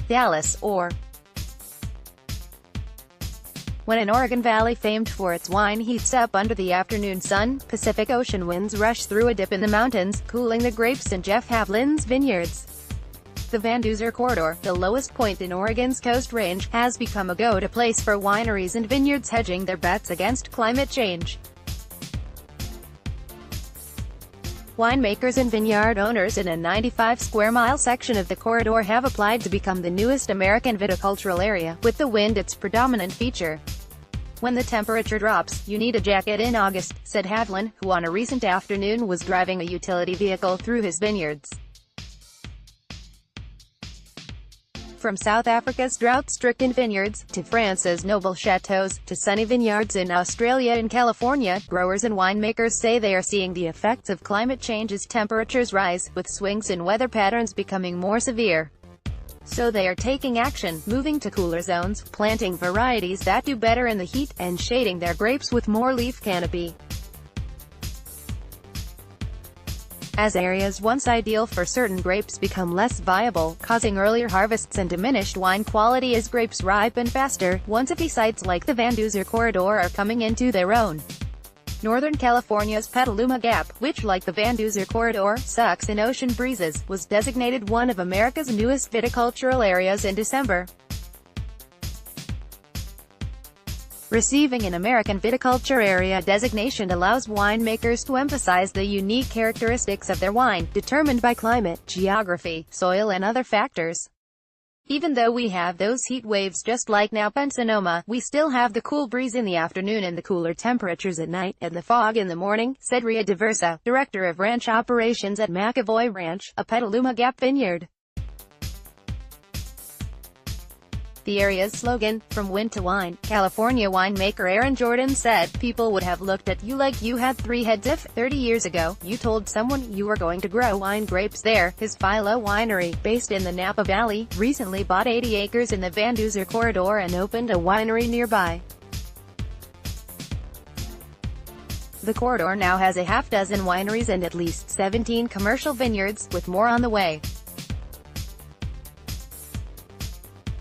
Dallas, or when an Oregon Valley famed for its wine heats up under the afternoon sun, Pacific Ocean winds rush through a dip in the mountains, cooling the grapes in Jeff Havlin's vineyards. The Duzer Corridor, the lowest point in Oregon's Coast Range, has become a go-to place for wineries and vineyards hedging their bets against climate change. Winemakers and vineyard owners in a 95-square-mile section of the corridor have applied to become the newest American viticultural area, with the wind its predominant feature. "When the temperature drops, you need a jacket in August," said Havlin, who on a recent afternoon was driving a utility vehicle through his vineyards. From South Africa's drought-stricken vineyards, to France's noble chateaux, to sunny vineyards in Australia and California, growers and winemakers say they are seeing the effects of climate change as temperatures rise, with swings in weather patterns becoming more severe. So they are taking action, moving to cooler zones, planting varieties that do better in the heat, and shading their grapes with more leaf canopy. As areas once ideal for certain grapes become less viable, causing earlier harvests and diminished wine quality as grapes ripen faster, one-city sites like the Duzer Corridor are coming into their own. Northern California's Petaluma Gap, which like the Duzer Corridor, sucks in ocean breezes, was designated one of America's newest viticultural areas in December. Receiving an American Viticultural Area designation allows winemakers to emphasize the unique characteristics of their wine, determined by climate, geography, soil and other factors. "Even though we have those heat waves just like Napa and Sonoma, we still have the cool breeze in the afternoon and the cooler temperatures at night, and the fog in the morning," said Ria Diversa, director of ranch operations at McAvoy Ranch, a Petaluma Gap vineyard. The area's slogan, "From Wind to Wine," California winemaker Aaron Jordan said, "People would have looked at you like you had 3 heads if, 30 years ago, you told someone you were going to grow wine grapes there." His Philo winery, based in the Napa Valley, recently bought 80 acres in the Duzer Corridor and opened a winery nearby. The corridor now has a half-dozen wineries and at least 17 commercial vineyards, with more on the way.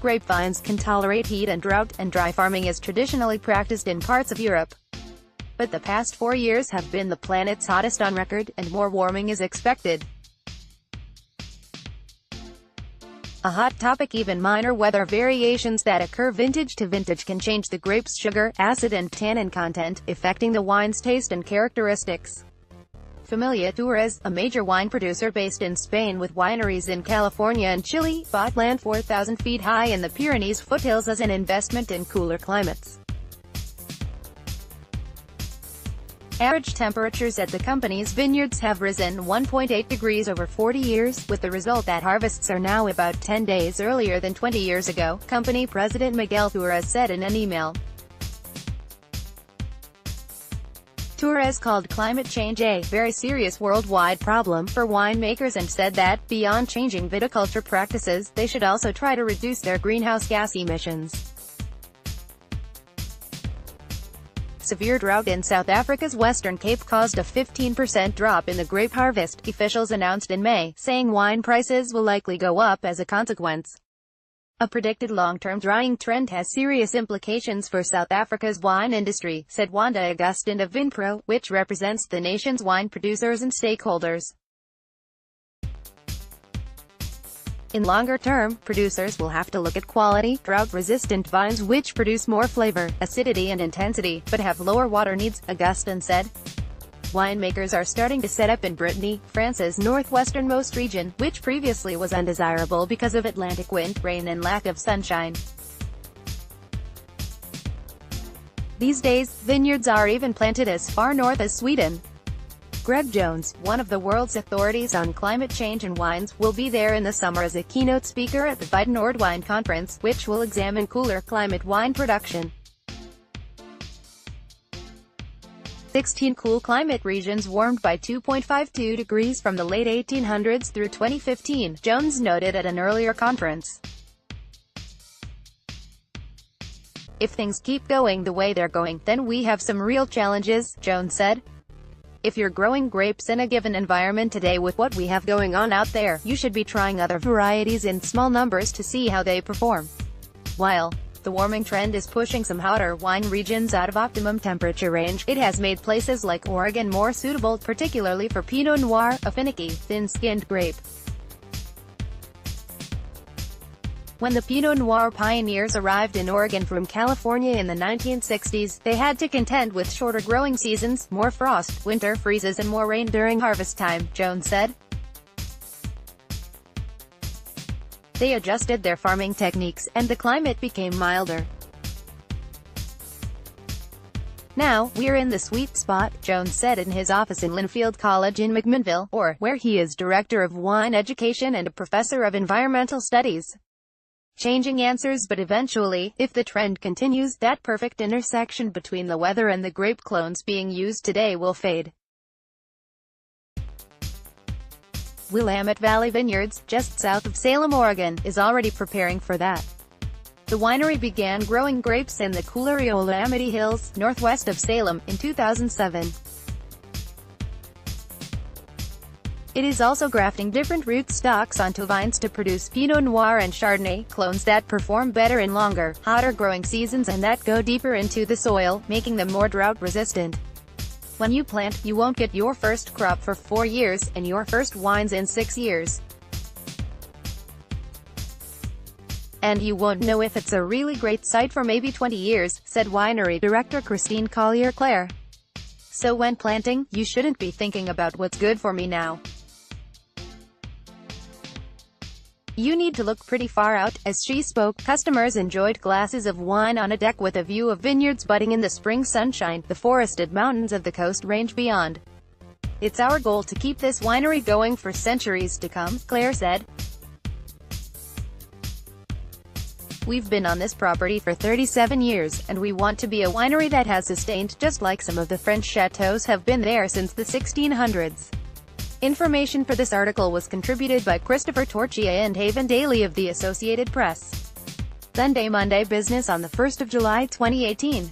Grapevines can tolerate heat and drought, and dry farming is traditionally practiced in parts of Europe. But the past 4 years have been the planet's hottest on record, and more warming is expected. A hot topic: even minor weather variations that occur vintage to vintage can change the grape's sugar, acid and tannin content, affecting the wine's taste and characteristics. Familia Torres, a major wine producer based in Spain with wineries in California and Chile, bought land 4,000 feet high in the Pyrenees foothills as an investment in cooler climates. Average temperatures at the company's vineyards have risen 1.8 degrees over 40 years, with the result that harvests are now about 10 days earlier than 20 years ago, company president Miguel Torres said in an email. Torres called climate change a very serious worldwide problem for winemakers and said that, beyond changing viticulture practices, they should also try to reduce their greenhouse gas emissions. Severe drought in South Africa's Western Cape caused a 15% drop in the grape harvest, officials announced in May, saying wine prices will likely go up as a consequence. A predicted long-term drying trend has serious implications for South Africa's wine industry, said Wanda Augustine of Vinpro, which represents the nation's wine producers and stakeholders. In longer term, producers will have to look at quality, drought-resistant vines which produce more flavor, acidity and intensity, but have lower water needs, Augustine said. Winemakers are starting to set up in Brittany, France's northwesternmost region, which previously was undesirable because of Atlantic wind, rain and lack of sunshine. These days, vineyards are even planted as far north as Sweden. Greg Jones, one of the world's authorities on climate change and wines, will be there in the summer as a keynote speaker at the Vintners Wine Conference, which will examine cooler climate wine production. 16 cool climate regions warmed by 2.52 degrees from the late 1800s through 2015, Jones noted at an earlier conference. "If things keep going the way they're going, then we have some real challenges," Jones said. If you're growing grapes in a given environment today with what we have going on out there, you should be trying other varieties in small numbers to see how they perform. While the warming trend is pushing some hotter wine regions out of optimum temperature range, it has made places like Oregon more suitable, particularly for Pinot Noir, a finicky, thin-skinned grape. When the Pinot Noir pioneers arrived in Oregon from California in the 1960s, they had to contend with shorter growing seasons, more frost, winter freezes and more rain during harvest time, Jones said. They adjusted their farming techniques, and the climate became milder. Now, we're in the sweet spot, Jones said in his office in Linfield College in McMinnville, or, where he is director of wine education and a professor of environmental studies. Changing answers, but eventually, if the trend continues, that perfect intersection between the weather and the grape clones being used today will fade. Willamette Valley Vineyards, just south of Salem, Oregon, is already preparing for that. The winery began growing grapes in the cooler Willamette Hills, northwest of Salem, in 2007. It is also grafting different root stocks onto vines to produce Pinot Noir and Chardonnay, clones that perform better in longer, hotter growing seasons and that go deeper into the soil, making them more drought-resistant. When you plant, you won't get your first crop for 4 years, and your first wines in 6 years. And you won't know if it's a really great site for maybe 20 years, said winery director Christine Collier-Claire. So when planting, you shouldn't be thinking about what's good for me now. You need to look pretty far out. As she spoke, customers enjoyed glasses of wine on a deck with a view of vineyards budding in the spring sunshine, the forested mountains of the Coast Range beyond. It's our goal to keep this winery going for centuries to come, Claire said. We've been on this property for 37 years, and we want to be a winery that has sustained, just like some of the French chateaux have been there since the 1600s. Information for this article was contributed by Christopher Torchia and Haven Daily of the Associated Press. Sunday Monday Business on the 1st of July 2018.